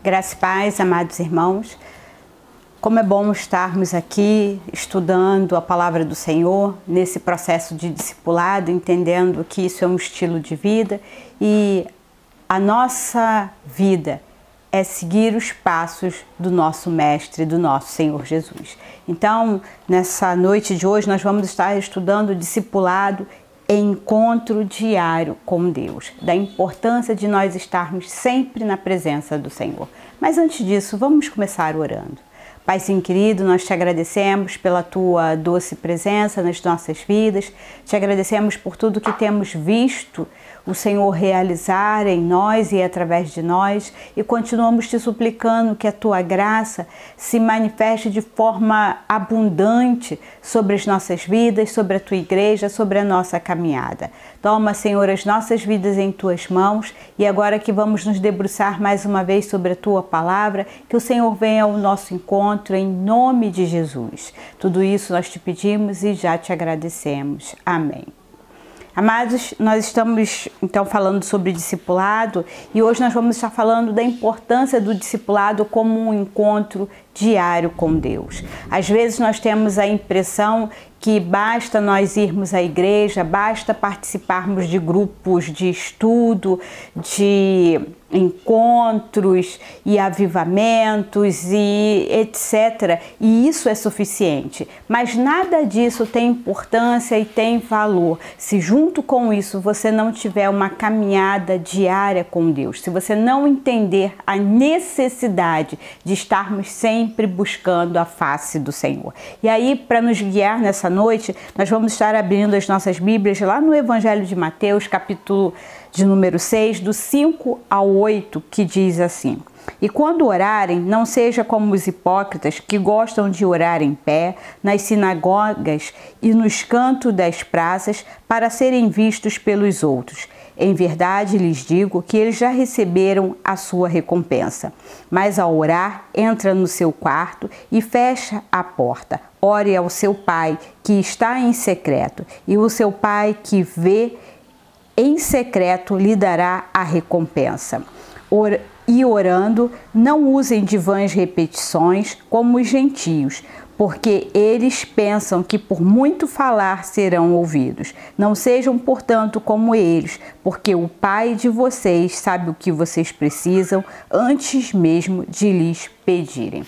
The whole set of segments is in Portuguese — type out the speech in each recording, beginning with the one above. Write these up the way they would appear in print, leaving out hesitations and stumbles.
Graça e paz, amados irmãos. Como é bom estarmos aqui estudando a palavra do Senhor, nesse processo de discipulado, entendendo que isso é um estilo de vida e a nossa vida é seguir os passos do nosso Mestre, do nosso Senhor Jesus. Então, nessa noite de hoje, nós vamos estar estudando o discipulado em encontro diário com Deus, da importância de nós estarmos sempre na presença do Senhor. Mas antes disso, vamos começar orando. Paizinho querido, nós te agradecemos pela tua doce presença nas nossas vidas, te agradecemos por tudo que temos visto o Senhor realizar em nós e através de nós, e continuamos te suplicando que a tua graça se manifeste de forma abundante sobre as nossas vidas, sobre a tua igreja, sobre a nossa caminhada. Toma, Senhor, as nossas vidas em tuas mãos, e agora que vamos nos debruçar mais uma vez sobre a tua palavra, que o Senhor venha ao nosso encontro em nome de Jesus. Tudo isso nós te pedimos e já te agradecemos. Amém. Amados, nós estamos então falando sobre discipulado e hoje nós vamos estar falando da importância do discipulado como um encontro diário com Deus. Às vezes nós temos a impressão que basta nós irmos à igreja, basta participarmos de grupos de estudo, de encontros e avivamentos e etc. E isso é suficiente. Mas nada disso tem importância e tem valor se junto com isso você não tiver uma caminhada diária com Deus, se você não entender a necessidade de estarmos sempre buscando a face do Senhor. E aí, para nos guiar nessa noite, nós vamos estar abrindo as nossas Bíblias lá no Evangelho de Mateus, capítulo de número 6, do 5 ao 8, que diz assim: E quando orarem, não seja como os hipócritas que gostam de orar em pé, nas sinagogas e nos cantos das praças, para serem vistos pelos outros. Em verdade lhes digo que eles já receberam a sua recompensa. Mas ao orar, entra no seu quarto e fecha a porta. Ore ao seu Pai que está em secreto, e o seu Pai que vê em secreto lhe dará a recompensa. E orando, não usem de vãs repetições como os gentios, porque eles pensam que por muito falar serão ouvidos. Não sejam, portanto, como eles, porque o Pai de vocês sabe o que vocês precisam antes mesmo de lhes pedirem.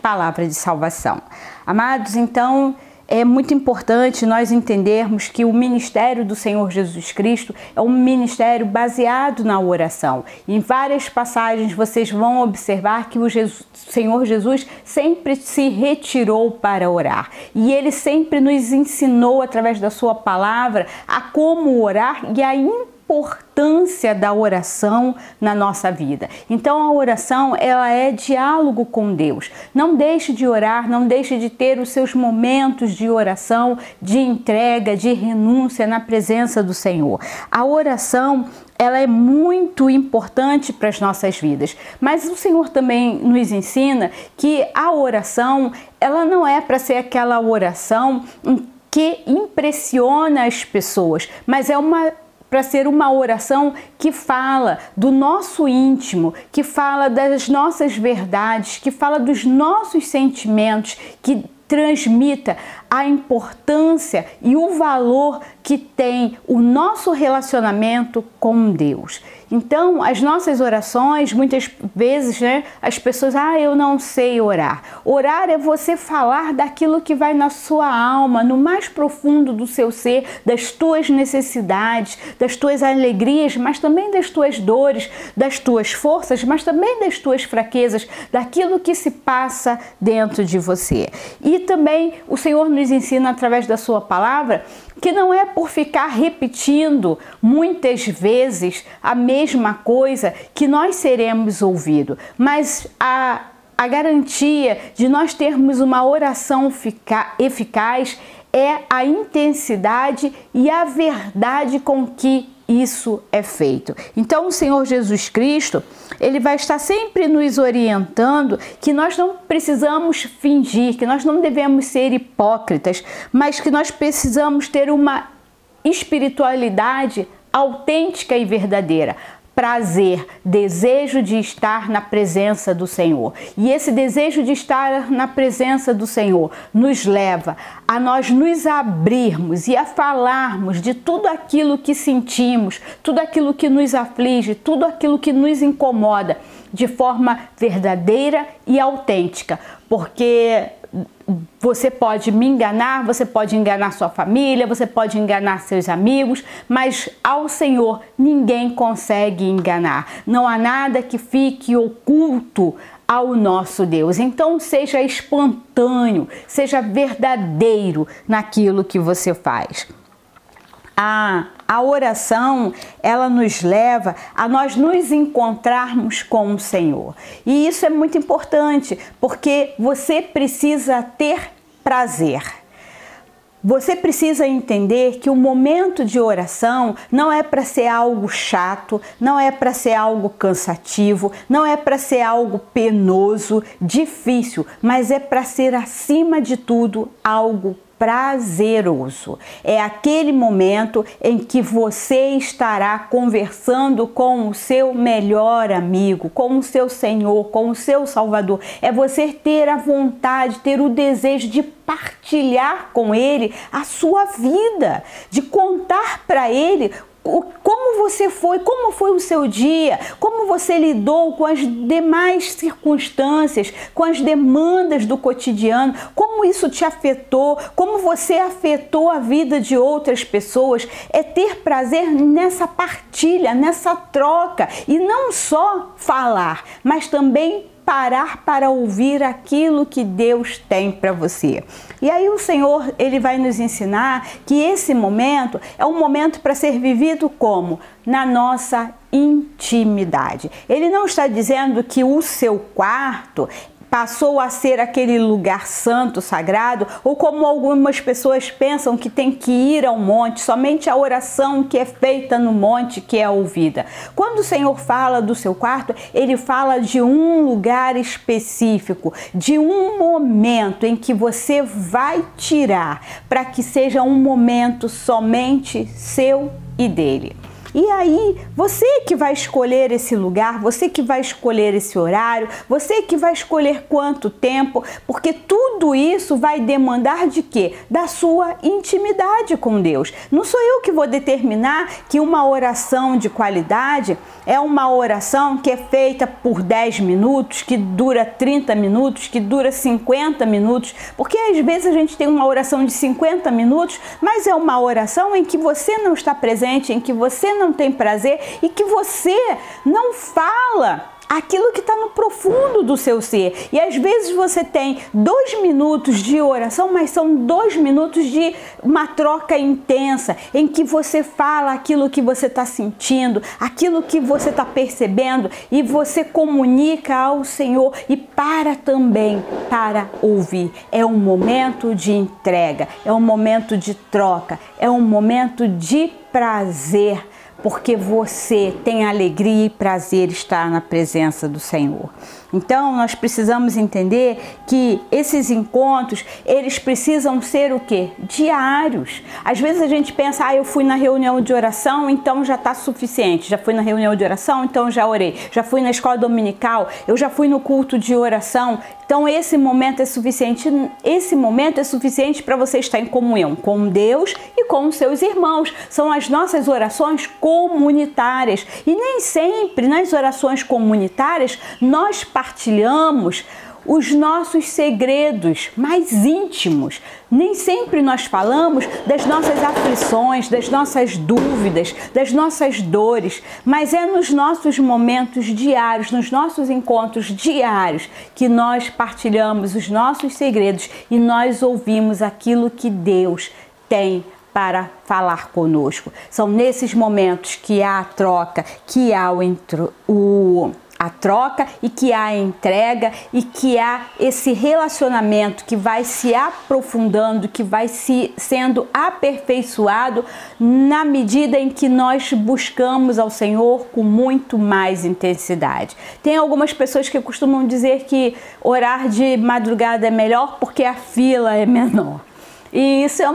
Palavra de salvação. Amados, então, é muito importante nós entendermos que o ministério do Senhor Jesus Cristo é um ministério baseado na oração. Em várias passagens vocês vão observar que o Senhor Jesus sempre se retirou para orar. E Ele sempre nos ensinou através da sua palavra a como orar e a importância da oração na nossa vida. Então a oração, ela é diálogo com Deus. Não deixe de orar, não deixe de ter os seus momentos de oração, de entrega, de renúncia na presença do Senhor. A oração, ela é muito importante para as nossas vidas, mas o Senhor também nos ensina que a oração, ela não é para ser aquela oração que impressiona as pessoas, mas é para ser uma oração que fala do nosso íntimo, que fala das nossas verdades, que fala dos nossos sentimentos, que transmita a importância e o valor que tem o nosso relacionamento com Deus. Então, as nossas orações, muitas vezes, as pessoas, eu não sei orar. Orar é você falar daquilo que vai na sua alma, no mais profundo do seu ser, das tuas necessidades, das tuas alegrias, mas também das tuas dores, das tuas forças, mas também das tuas fraquezas, daquilo que se passa dentro de você. E também o Senhor nos ensina através da sua palavra que não é por ficar repetindo muitas vezes a mesma coisa que nós seremos ouvidos, mas a garantia de nós termos uma oração eficaz é a intensidade e a verdade com que isso é feito. Então o Senhor Jesus Cristo, Ele vai estar sempre nos orientando que nós não precisamos fingir, que nós não devemos ser hipócritas, mas que nós precisamos ter uma espiritualidade autêntica e verdadeira. prazer, desejo de estar na presença do Senhor. E esse desejo de estar na presença do Senhor nos leva a nós nos abrirmos e a falarmos de tudo aquilo que sentimos, tudo aquilo que nos aflige, tudo aquilo que nos incomoda, de forma verdadeira e autêntica, porque você pode me enganar, você pode enganar sua família, você pode enganar seus amigos, mas ao Senhor ninguém consegue enganar. Não há nada que fique oculto ao nosso Deus. Então seja espontâneo, seja verdadeiro naquilo que você faz. A oração, ela nos leva a nós nos encontrarmos com o Senhor. E isso é muito importante, porque você precisa ter prazer. Você precisa entender que o momento de oração não é para ser algo chato, não é para ser algo cansativo, não é para ser algo penoso, difícil, mas é para ser, acima de tudo, algo prazeroso. É aquele momento em que você estará conversando com o seu melhor amigo, com o seu Senhor, com o seu Salvador. É você ter a vontade, ter o desejo de partilhar com Ele a sua vida, de contar para Ele como você foi, como foi o seu dia, como você lidou com as demais circunstâncias, com as demandas do cotidiano, como isso te afetou, como você afetou a vida de outras pessoas. É ter prazer nessa partilha, nessa troca, e não só falar, mas também parar para ouvir aquilo que Deus tem para você. E aí o Senhor, Ele vai nos ensinar que esse momento é um momento para ser vivido como? Na nossa intimidade. Ele não está dizendo que o seu quarto passou a ser aquele lugar santo, sagrado, ou como algumas pessoas pensam que tem que ir ao monte, somente a oração que é feita no monte que é ouvida. Quando o Senhor fala do seu quarto, Ele fala de um lugar específico, de um momento em que você vai tirar para que seja um momento somente seu e dele. E aí, você que vai escolher esse lugar, você que vai escolher esse horário, você que vai escolher quanto tempo, porque tudo isso vai demandar de quê? Da sua intimidade com Deus. Não sou eu que vou determinar que uma oração de qualidade é uma oração que é feita por 10 minutos, que dura 30 minutos, que dura 50 minutos, porque às vezes a gente tem uma oração de 50 minutos, mas é uma oração em que você não está presente, em que você não tem prazer e que você não fala aquilo que está no profundo do seu ser. E às vezes você tem 2 minutos de oração, mas são 2 minutos de uma troca intensa, em que você fala aquilo que você está sentindo, aquilo que você está percebendo, e você comunica ao Senhor e para também para ouvir. É um momento de entrega, é um momento de troca, é um momento de prazer, porque você tem alegria e prazer estar na presença do Senhor. Então, nós precisamos entender que esses encontros, eles precisam ser o quê? Diários. Às vezes a gente pensa, eu fui na reunião de oração, então já está suficiente. Já fui na reunião de oração, então já orei. Já fui na escola dominical, eu já fui no culto de oração, então esse momento é suficiente. Esse momento é suficiente para você estar em comunhão com Deus e com os seus irmãos. São as nossas orações comunitárias. E nem sempre nas orações comunitárias nós partilhamos os nossos segredos mais íntimos. Nem sempre nós falamos das nossas aflições, das nossas dúvidas, das nossas dores, mas é nos nossos momentos diários, nos nossos encontros diários, que nós partilhamos os nossos segredos e nós ouvimos aquilo que Deus tem para falar conosco. São nesses momentos que há a troca, que há a troca e que há a entrega e que há esse relacionamento que vai se aprofundando, que vai sendo aperfeiçoado na medida em que nós buscamos ao Senhor com muito mais intensidade. Tem algumas pessoas que costumam dizer que orar de madrugada é melhor porque a fila é menor. E isso é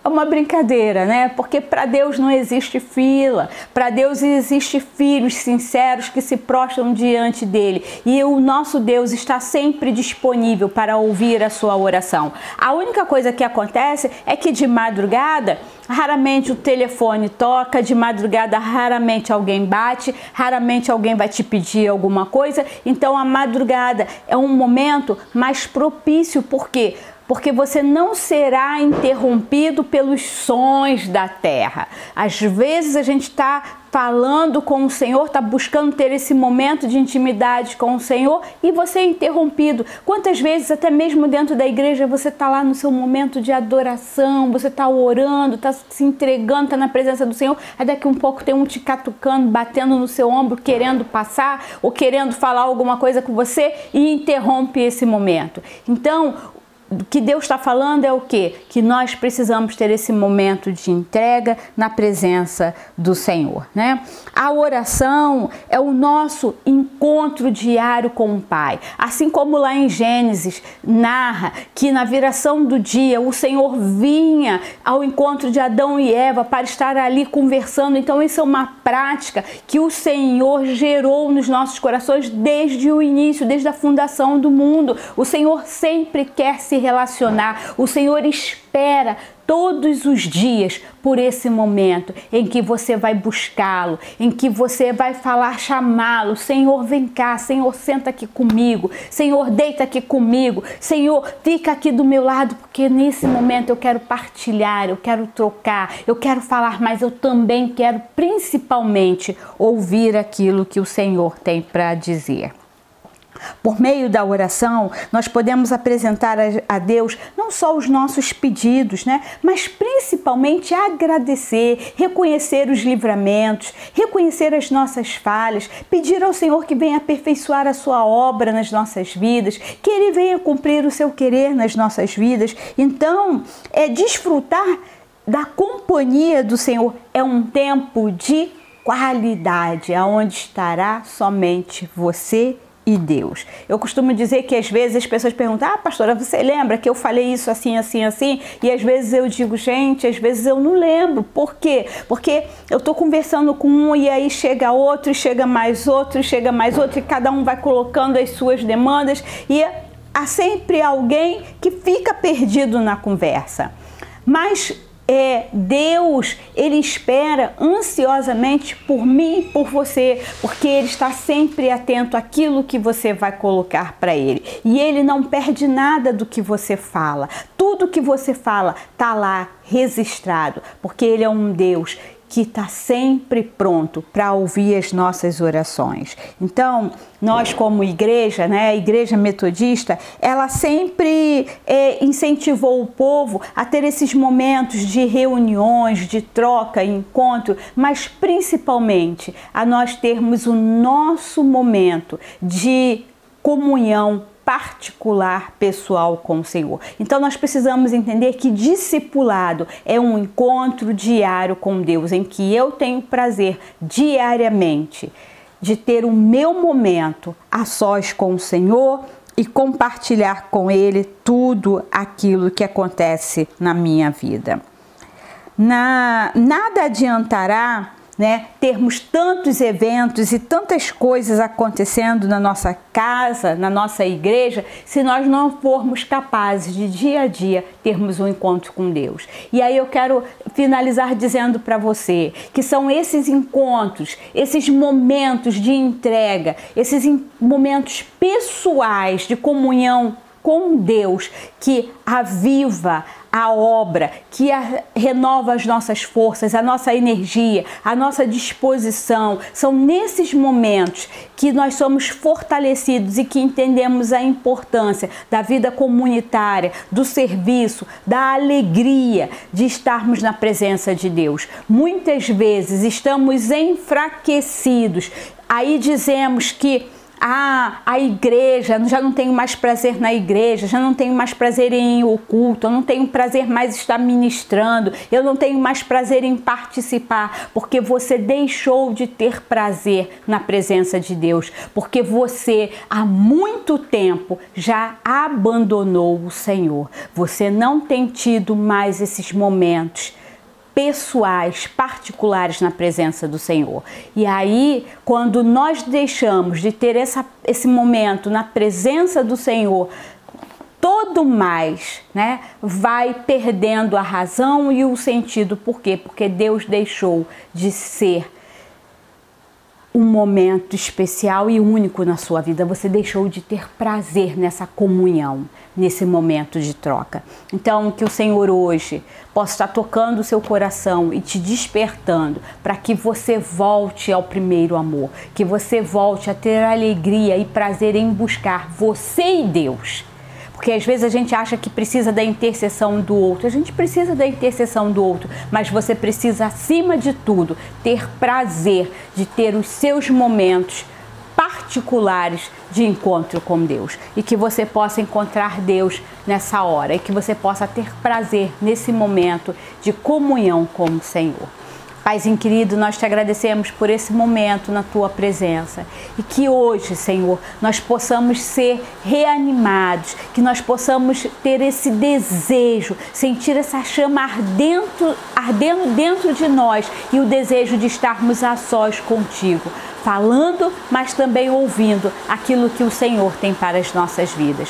é uma brincadeira, né? Porque para Deus não existe fila, para Deus existe filhos sinceros que se prostram diante dele, e o nosso Deus está sempre disponível para ouvir a sua oração. A única coisa que acontece é que de madrugada raramente o telefone toca, de madrugada raramente alguém bate, raramente alguém vai te pedir alguma coisa. Então a madrugada é um momento mais propício. Por quê? Porque você não será interrompido pelos sons da terra. Às vezes a gente está falando com o Senhor, está buscando ter esse momento de intimidade com o Senhor e você é interrompido. Quantas vezes, até mesmo dentro da igreja, você está lá no seu momento de adoração, você está orando, está se entregando, está na presença do Senhor, aí daqui um pouco tem um te catucando, batendo no seu ombro, querendo passar ou querendo falar alguma coisa com você e interrompe esse momento. Então, o que Deus está falando é o quê? Que nós precisamos ter esse momento de entrega na presença do Senhor, né? A oração é o nosso encontro diário com o Pai. Assim como lá em Gênesis narra que na viração do dia o Senhor vinha ao encontro de Adão e Eva para estar ali conversando. Então isso é uma prática que o Senhor gerou nos nossos corações desde o início, desde a fundação do mundo. O Senhor sempre quer se relacionar, o Senhor espera todos os dias por esse momento em que você vai buscá-lo, em que você vai falar, chamá-lo: Senhor, vem cá, Senhor, senta aqui comigo, Senhor, deita aqui comigo, Senhor, fica aqui do meu lado, porque nesse momento eu quero partilhar, eu quero trocar, eu quero falar, mas eu também quero principalmente ouvir aquilo que o Senhor tem para dizer. Por meio da oração, nós podemos apresentar a Deus não só os nossos pedidos, né? Mas principalmente agradecer, reconhecer os livramentos, reconhecer as nossas falhas, pedir ao Senhor que venha aperfeiçoar a sua obra nas nossas vidas, que Ele venha cumprir o seu querer nas nossas vidas. Então, desfrutar da companhia do Senhor é um tempo de qualidade, onde estará somente você e Deus. Eu costumo dizer que às vezes as pessoas perguntam: ah, pastora, você lembra que eu falei isso assim, assim, assim? E às vezes eu digo: gente, às vezes eu não lembro. Por quê? Porque eu tô conversando com um e aí chega outro, e chega mais outro, e chega mais outro, e cada um vai colocando as suas demandas e há sempre alguém que fica perdido na conversa. Mas Deus, Ele espera ansiosamente por mim e por você, porque Ele está sempre atento àquilo que você vai colocar para Ele. E Ele não perde nada do que você fala. Tudo que você fala está lá registrado, porque Ele é um Deus que está sempre pronto para ouvir as nossas orações. Então, nós como igreja, né, a Igreja Metodista, ela sempre incentivou o povo a ter esses momentos de reuniões, de troca, encontro, mas principalmente a nós termos o nosso momento de comunhão particular, pessoal com o Senhor. Então nós precisamos entender que discipulado é um encontro diário com Deus, em que eu tenho prazer diariamente de ter o meu momento a sós com o Senhor e compartilhar com Ele tudo aquilo que acontece na minha vida. Nada adiantará, né, termos tantos eventos e tantas coisas acontecendo na nossa casa, na nossa igreja, se nós não formos capazes de dia a dia termos um encontro com Deus. E aí eu quero finalizar dizendo para você que são esses encontros, esses momentos de entrega, esses momentos pessoais de comunhão com Deus que aviva a obra, que renova as nossas forças, a nossa energia, a nossa disposição. São nesses momentos que nós somos fortalecidos e que entendemos a importância da vida comunitária, do serviço, da alegria de estarmos na presença de Deus. Muitas vezes estamos enfraquecidos, aí dizemos que a igreja, já não tenho mais prazer na igreja, já não tenho mais prazer em ir ao culto, eu não tenho prazer mais em estar ministrando, eu não tenho mais prazer em participar, porque você deixou de ter prazer na presença de Deus, porque você há muito tempo já abandonou o Senhor. Você não tem tido mais esses momentos pessoais, particulares na presença do Senhor. E aí, quando nós deixamos de ter esse momento na presença do Senhor, todo mais, né, vai perdendo a razão e o sentido. Por quê? Porque Deus deixou de ser um momento especial e único na sua vida. Você deixou de ter prazer nessa comunhão, nesse momento de troca. Então, que o Senhor hoje possa estar tocando o seu coração e te despertando para que você volte ao primeiro amor, que você volte a ter alegria e prazer em buscar você e Deus. Porque às vezes a gente acha que precisa da intercessão do outro. A gente precisa da intercessão do outro, mas você precisa, acima de tudo, ter prazer de ter os seus momentos particulares de encontro com Deus. E que você possa encontrar Deus nessa hora. E que você possa ter prazer nesse momento de comunhão com o Senhor. Paizinho querido, nós te agradecemos por esse momento na tua presença e que hoje, Senhor, nós possamos ser reanimados, que nós possamos ter esse desejo, sentir essa chama ardendo dentro de nós e o desejo de estarmos a sós contigo, falando, mas também ouvindo aquilo que o Senhor tem para as nossas vidas.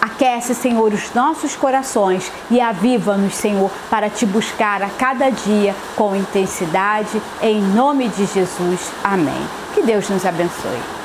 Aquece, Senhor, os nossos corações e aviva-nos, Senhor, para te buscar a cada dia com intensidade, em nome de Jesus. Amém. Que Deus nos abençoe.